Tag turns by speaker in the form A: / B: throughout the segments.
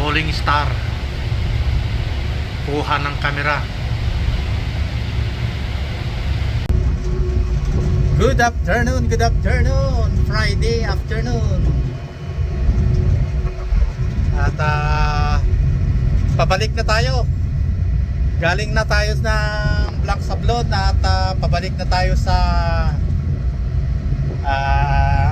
A: falling star. Kuha ng kamera. Good afternoon, Friday afternoon. At pabalik na tayo. Galing na tayo ng Black Sablon at pabalik na tayo sa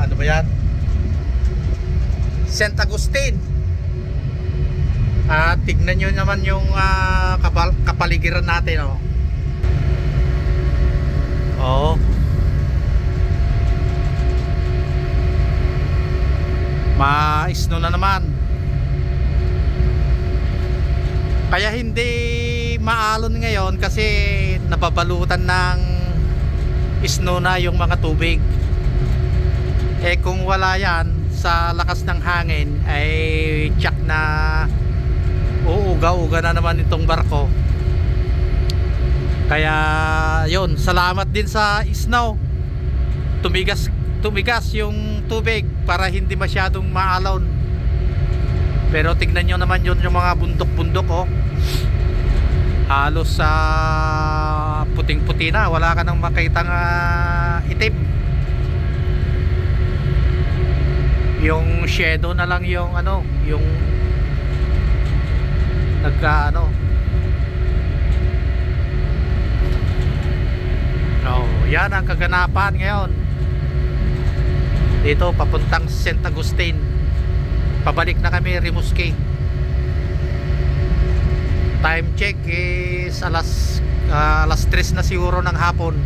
A: ano ba yan? St. Agustin. Tignan nyo naman yung kapaligiran natin, oh. Oh. Ma-snow na naman. Kaya hindi maalon ngayon kasi nababalutan ng snow na yung mga tubig. Kung wala yan, sa lakas ng hangin ay tsak na uuga-uga na naman itong barko. Kaya yun, salamat din sa snow. Tumigas yung tubig para hindi masyadong maalon. Pero tignan nyo naman yun, yung mga bundok-bundok, oh. Halos sa puting-puti na, wala ka nang makitang itim. Yung shadow na lang yung yung yan ang kaganapan ngayon dito papuntang St. Agustin. Pabalik na kami Rimouski. Time check is alas 3 na siguro ng hapon.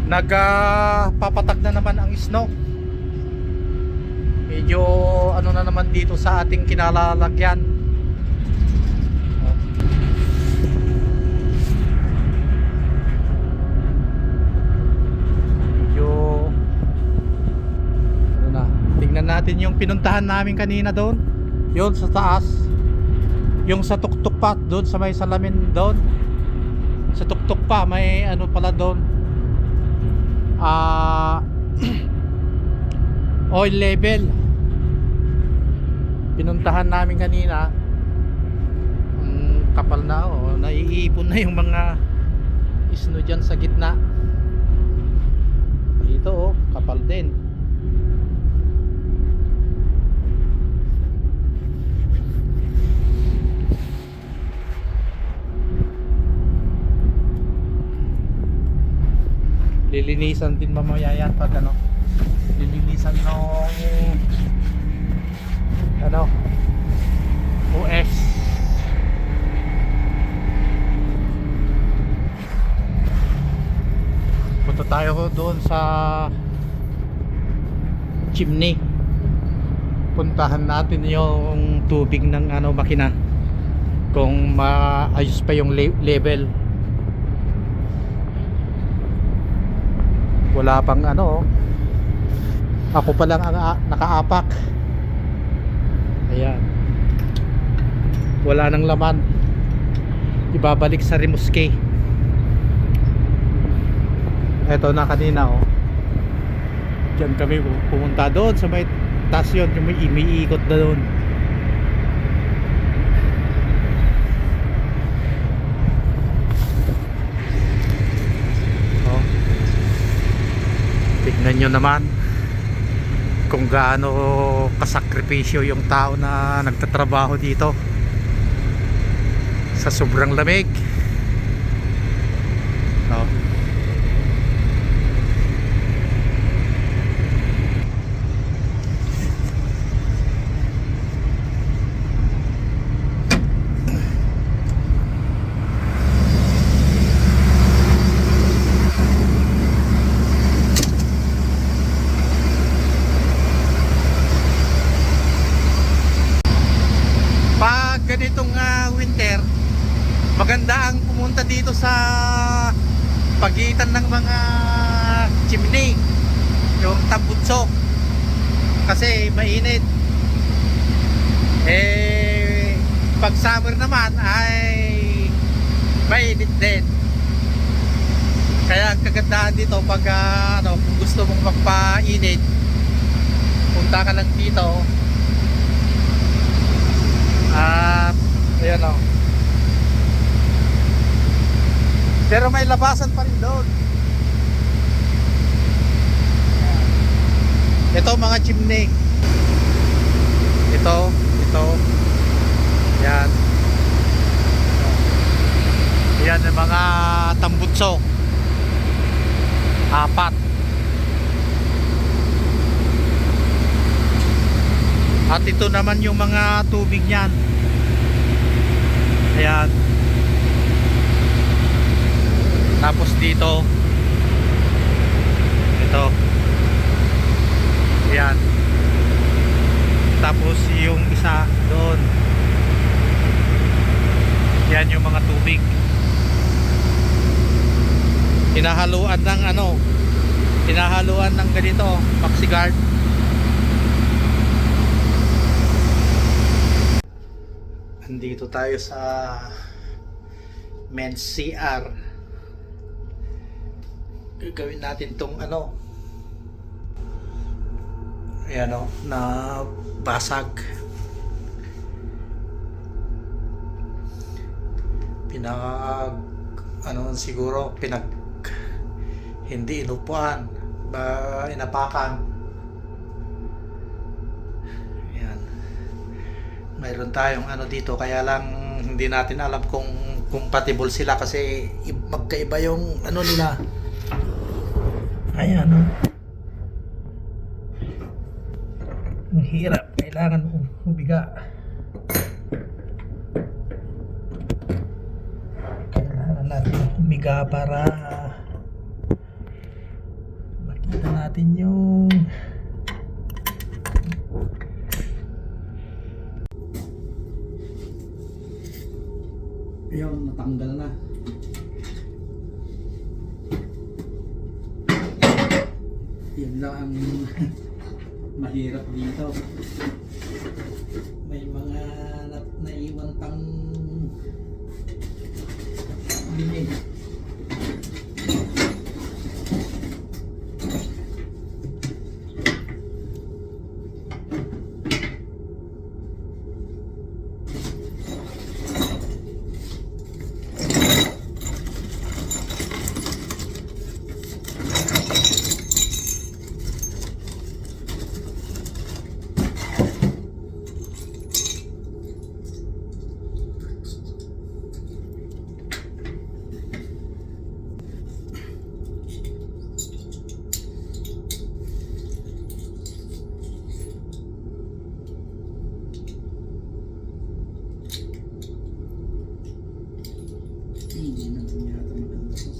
A: Nagpapatak na naman ang snow. Medyo na naman dito sa ating kinalalagyan. Natin yung pinuntahan namin kanina doon, yun sa taas, yung sa tuktok pa doon sa may salamin doon, sa tuktok pa may pala doon, oil level. Pinuntahan namin kanina, kapal na, naiipon na yung mga snow dyan sa gitna. Ito kapal din. Lilinisan din mamaya yan pag lilinisan ng OS. Punta tayo doon sa chimney. Puntahan natin yung tubig ng makina, kung maayos pa yung level. Wala pang ako pa lang ang nakaapak. Ayan, wala nang laman. Ibabalik sa Rimouski. Eto na kanina, diyan kami pumunta doon sa may taas yun, yung may umiikot na doon. Tignan nyo naman kung gaano kasakripisyo yung tao na nagtatrabaho dito sa sobrang lamig. Ganitong winter, maganda ang pumunta dito sa pagitan ng mga chimney, yung Tambutso, kasi mainit. Pag summer naman ay mainit din. Kaya ang kagandahan dito pag kung gusto mong magpainit, punta ka lang dito at ayan o. Pero may labasan pa rin doon. Ito mga chimney. Ito. Yan. Yan yung mga tambutso. 4. At ito naman yung mga tubig niyan. Ayan. Tapos dito ito. Ayan. Tapos yung isa doon. Yan yung mga tubig. Hinahaluan ng hinahaluan ng ganito, Maxiguard. Andito tayo sa men's CR. Gagawin natin tong ayan na basag. Siguro hindi inupuan ba inapakan. Ayan. Mayroon tayong dito, kaya lang hindi natin alam kung compatible sila kasi magkaiba yung nila. Ayan. Ang hirap, kailangan humiga. Kailangan natin humiga para makita natin yung ayun, natanggal na. Yun lang ang mahirap dito. May mga naiwan pang binig. Hindi naman yata maganda to.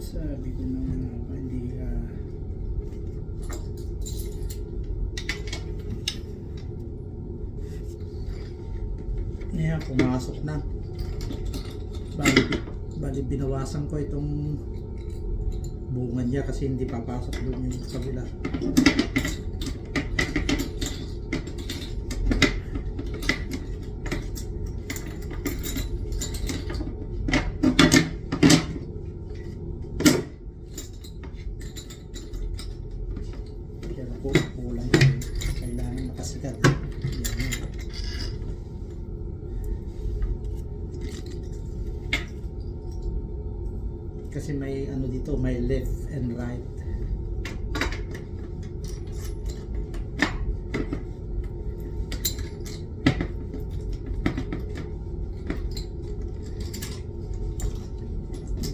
A: Sabi ko naman hindi pumasok na. Bali binawasan ko itong bunga niya kasi hindi papasok doon yung kabila. Kulang kailangan makasikat. Kasi may dito, may left and right.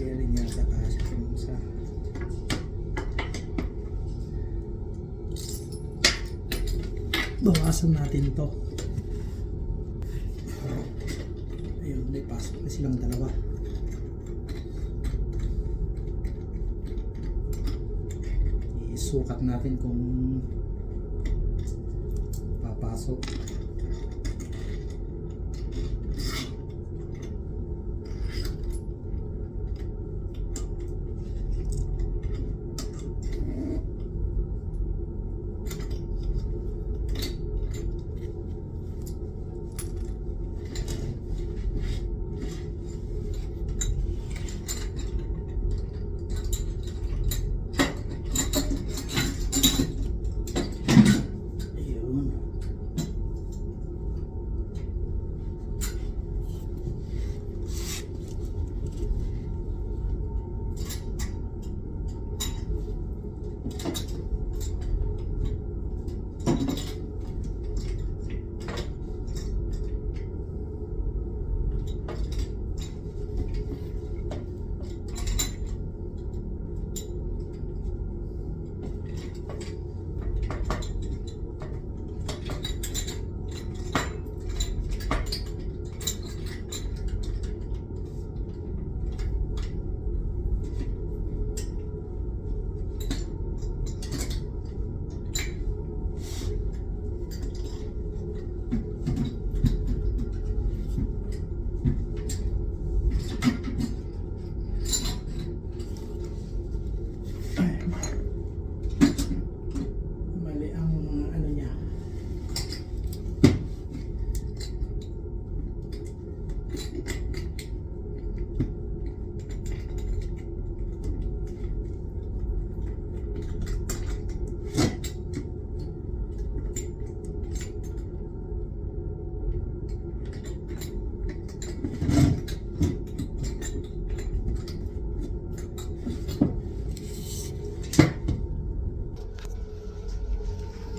A: Bearing niya sa taas. Bawasan natin to. Ayun, may pasok na silang dalawa. Isukat natin kung papasok.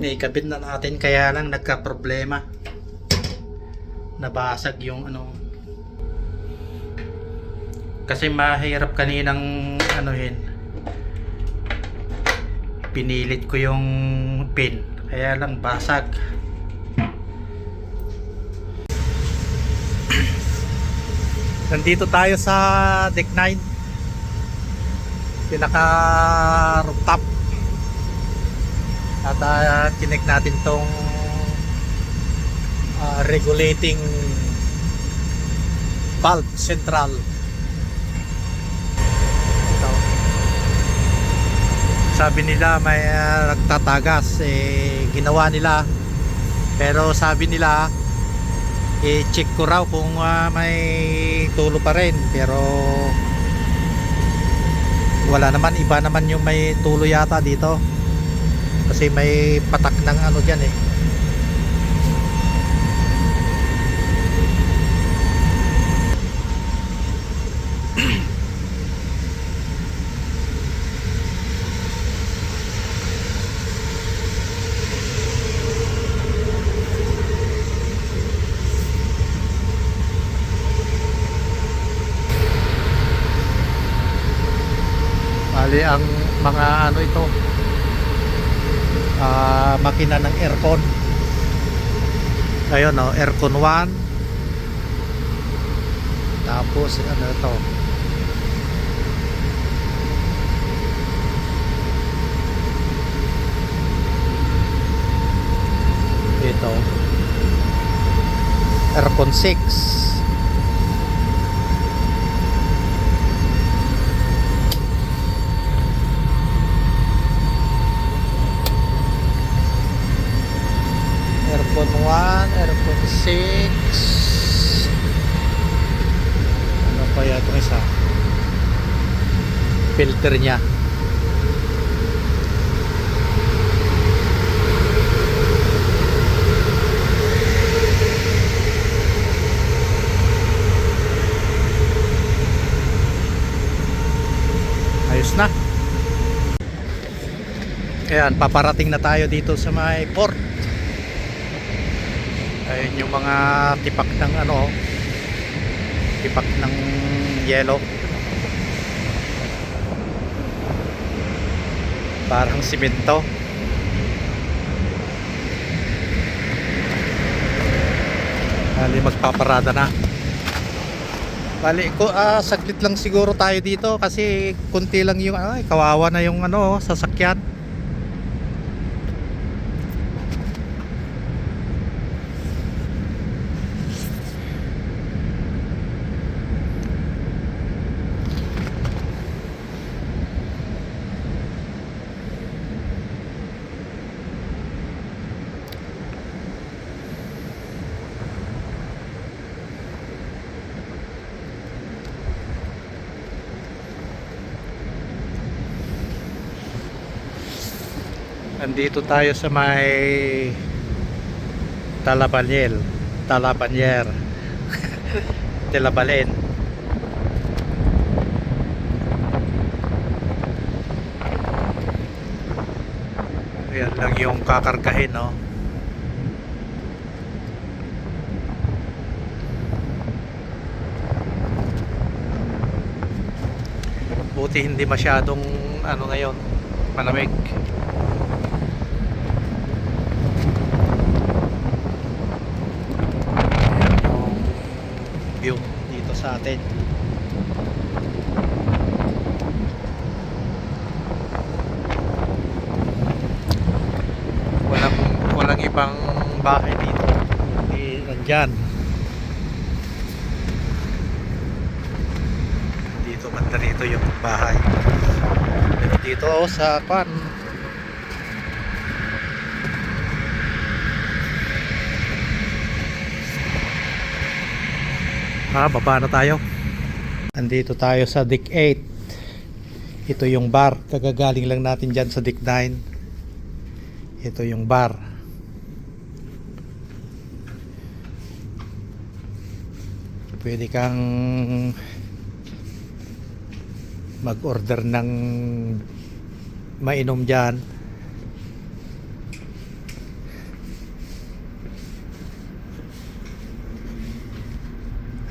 A: Ikabit na natin, kaya lang nagka-problema. Nabasag yung ano. Kasi mahirap kaninang anuhin. Pinilit ko yung pin, kaya lang basag. Nandito tayo sa deck 9. Pinaka rooftop. At connect natin tong regulating valve central. Ito. Sabi nila may nagtatagas, ginawa nila, pero sabi nila i-check ko raw kung may tulo pa rin, pero wala naman. Iba naman yung may tulo yata dito. Kasi may patak ng ano dyan eh. Bali ang mga ano ito, makina ng aircon. Ayun o, aircon 1. Tapos ano ito, aircon 6. Aircon 1, aircon 6. Ano kaya itong isa? Filter nya. Ayos na. Ayan, paparating na tayo dito sa may port. Ayun yung mga tipak ng ano, tipak ng yelo, parang simento. Bali magpaparada na. Bali saglit lang siguro tayo dito kasi kunti lang yung kawawa na yung sasakyan. Nandito tayo sa may Talabanyel, Talabanyer, Telabalen. Ayan lang yung kakargahin, no? Buti hindi masyadong ngayon, malamig. View dito sa atin. Walang ibang bahay dito. Nandyan. Dito banda rito yung bahay. Pero dito sa baba na tayo. Andito tayo sa Deck 8. Ito yung bar. Kagagaling lang natin dyan sa Deck 9. Ito yung bar. Pwede kang mag-order ng mainom dyan.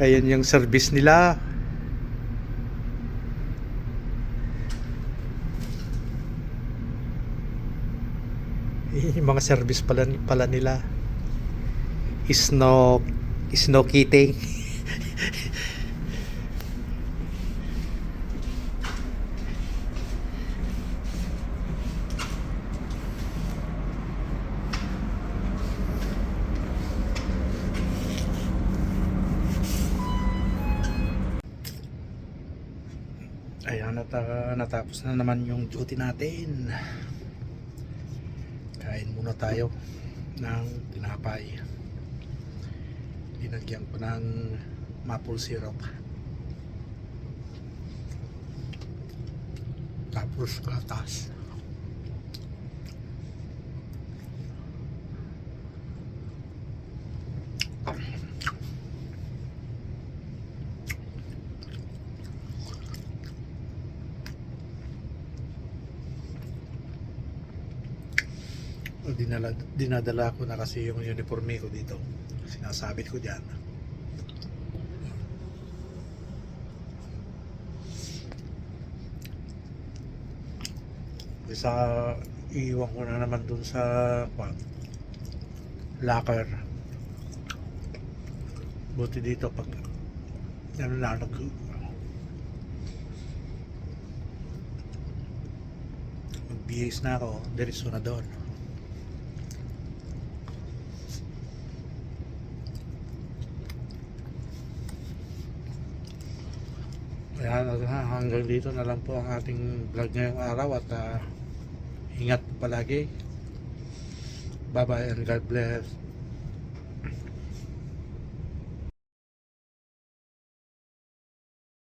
A: Ayan yung service nila. Yung mga service pala nila. Snow kitting. Ayan, natapos na naman yung duty natin. Kain muna tayo ng tinapay. Linagyan ko ng maple syrup. Tapos gatas. Dinadala ko na kasi yung uniforme ko dito. Sinasabit ko dyan. Isa iiwan ko na naman dun sa locker. Buti dito pag magbihis na ako, diretso na doon. Ayan, hanggang dito na lang po ang ating vlog ngayong araw at ingat po palagi. Bye bye and God bless.